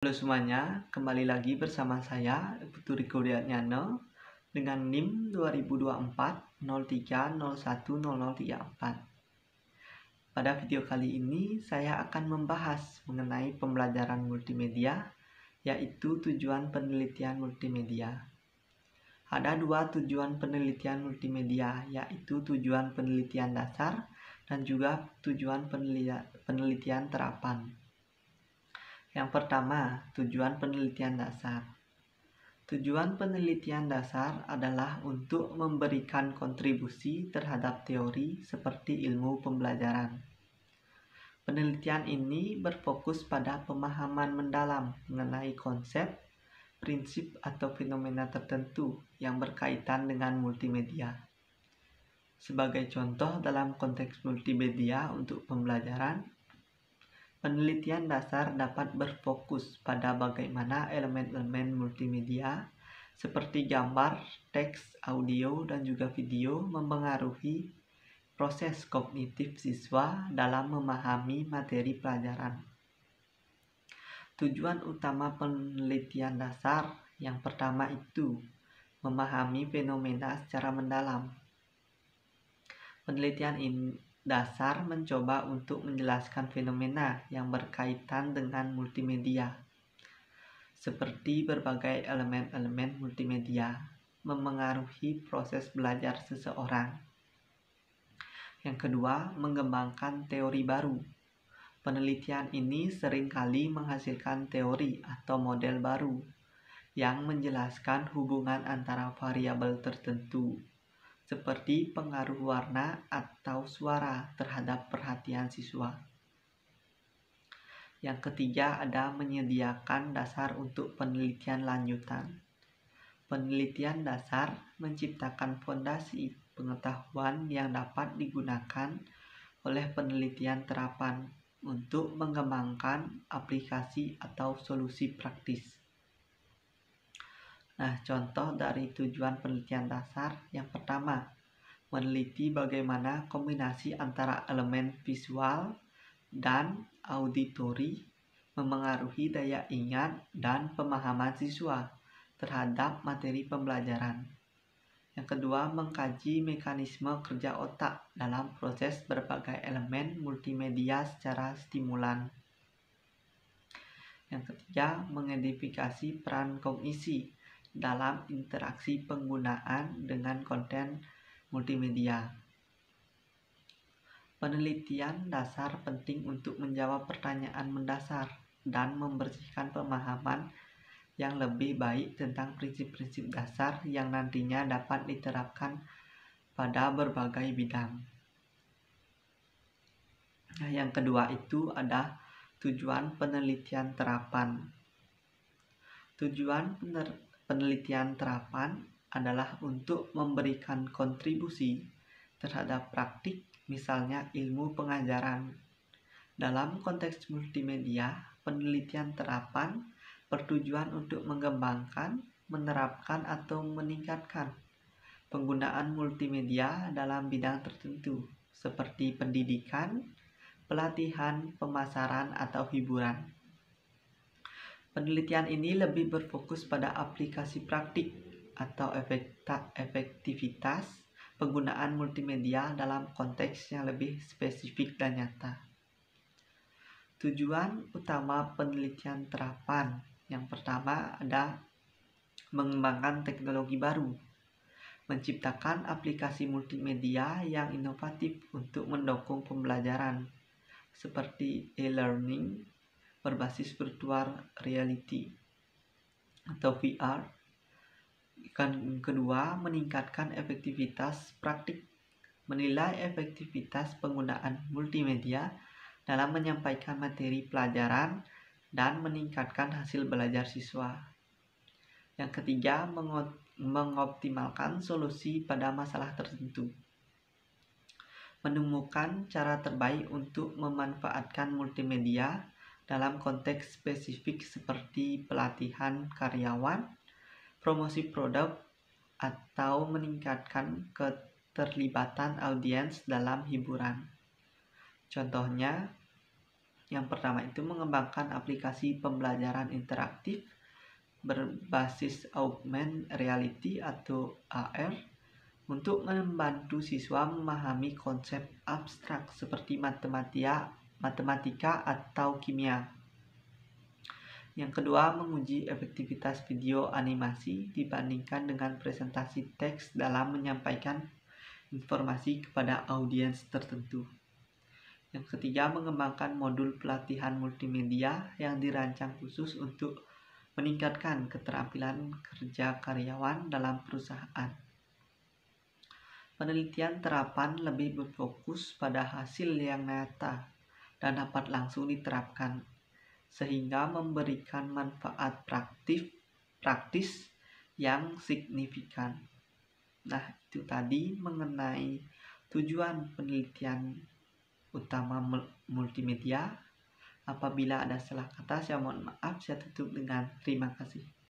Halo semuanya, kembali lagi bersama saya Putu Riko Diatnyano dengan NIM 2024 03010034. Pada video kali ini saya akan membahas mengenai pembelajaran multimedia, yaitu tujuan penelitian multimedia. Ada dua tujuan penelitian multimedia, yaitu tujuan penelitian dasar dan juga tujuan penelitian terapan. Yang pertama, tujuan penelitian dasar. Tujuan penelitian dasar adalah untuk memberikan kontribusi terhadap teori seperti ilmu pembelajaran. Penelitian ini berfokus pada pemahaman mendalam mengenai konsep, prinsip atau fenomena tertentu yang berkaitan dengan multimedia. Sebagai contoh dalam konteks multimedia untuk pembelajaran, penelitian dasar dapat berfokus pada bagaimana elemen-elemen multimedia seperti gambar, teks, audio, dan juga video mempengaruhi proses kognitif siswa dalam memahami materi pelajaran. Tujuan utama penelitian dasar yang pertama itu memahami fenomena secara mendalam. Penelitian dasar mencoba untuk menjelaskan fenomena yang berkaitan dengan multimedia, seperti berbagai elemen-elemen multimedia memengaruhi proses belajar seseorang. Yang kedua, mengembangkan teori baru. Penelitian ini seringkali menghasilkan teori atau model baru yang menjelaskan hubungan antara variabel tertentu, seperti pengaruh warna atau suara terhadap perhatian siswa. Yang ketiga ada menyediakan dasar untuk penelitian lanjutan. Penelitian dasar menciptakan fondasi pengetahuan yang dapat digunakan oleh penelitian terapan untuk mengembangkan aplikasi atau solusi praktis. Nah, contoh dari tujuan penelitian dasar yang pertama, meneliti bagaimana kombinasi antara elemen visual dan auditori memengaruhi daya ingat dan pemahaman siswa terhadap materi pembelajaran. Yang kedua, mengkaji mekanisme kerja otak dalam proses berbagai elemen multimedia secara stimulan. Yang ketiga, mengidentifikasi peran kognisi dalam interaksi penggunaan dengan konten multimedia. Penelitian dasar penting untuk menjawab pertanyaan mendasar dan membersihkan pemahaman yang lebih baik tentang prinsip-prinsip dasar yang nantinya dapat diterapkan pada berbagai bidang. Nah, yang kedua itu ada tujuan penelitian terapan. Tujuan penelitian terapan adalah untuk memberikan kontribusi terhadap praktik, misalnya ilmu pengajaran. Dalam konteks multimedia, penelitian terapan bertujuan untuk mengembangkan, menerapkan, atau meningkatkan penggunaan multimedia dalam bidang tertentu, seperti pendidikan, pelatihan, pemasaran, atau hiburan. Penelitian ini lebih berfokus pada aplikasi praktik atau efektivitas penggunaan multimedia dalam konteks yang lebih spesifik dan nyata. Tujuan utama penelitian terapan yang pertama ada mengembangkan teknologi baru, menciptakan aplikasi multimedia yang inovatif untuk mendukung pembelajaran, seperti e-learning berbasis virtual reality atau VR. Yang kedua, meningkatkan efektivitas praktik, menilai efektivitas penggunaan multimedia dalam menyampaikan materi pelajaran dan meningkatkan hasil belajar siswa. Yang ketiga, mengoptimalkan solusi pada masalah tertentu, menemukan cara terbaik untuk memanfaatkan multimedia dalam konteks spesifik seperti pelatihan karyawan, promosi produk, atau meningkatkan keterlibatan audiens dalam hiburan. Contohnya, Yang pertama itu mengembangkan aplikasi pembelajaran interaktif berbasis augmented reality atau AR untuk membantu siswa memahami konsep abstrak seperti matematika atau kimia. Yang kedua, menguji efektivitas video animasi dibandingkan dengan presentasi teks dalam menyampaikan informasi kepada audiens tertentu. Yang ketiga, mengembangkan modul pelatihan multimedia yang dirancang khusus untuk meningkatkan keterampilan kerja karyawan dalam perusahaan. Penelitian terapan lebih berfokus pada hasil yang nyata dan dapat langsung diterapkan, sehingga memberikan manfaat praktis yang signifikan. Nah, itu tadi mengenai tujuan penelitian utama multimedia. Apabila ada salah kata, saya mohon maaf. Saya tutup dengan terima kasih.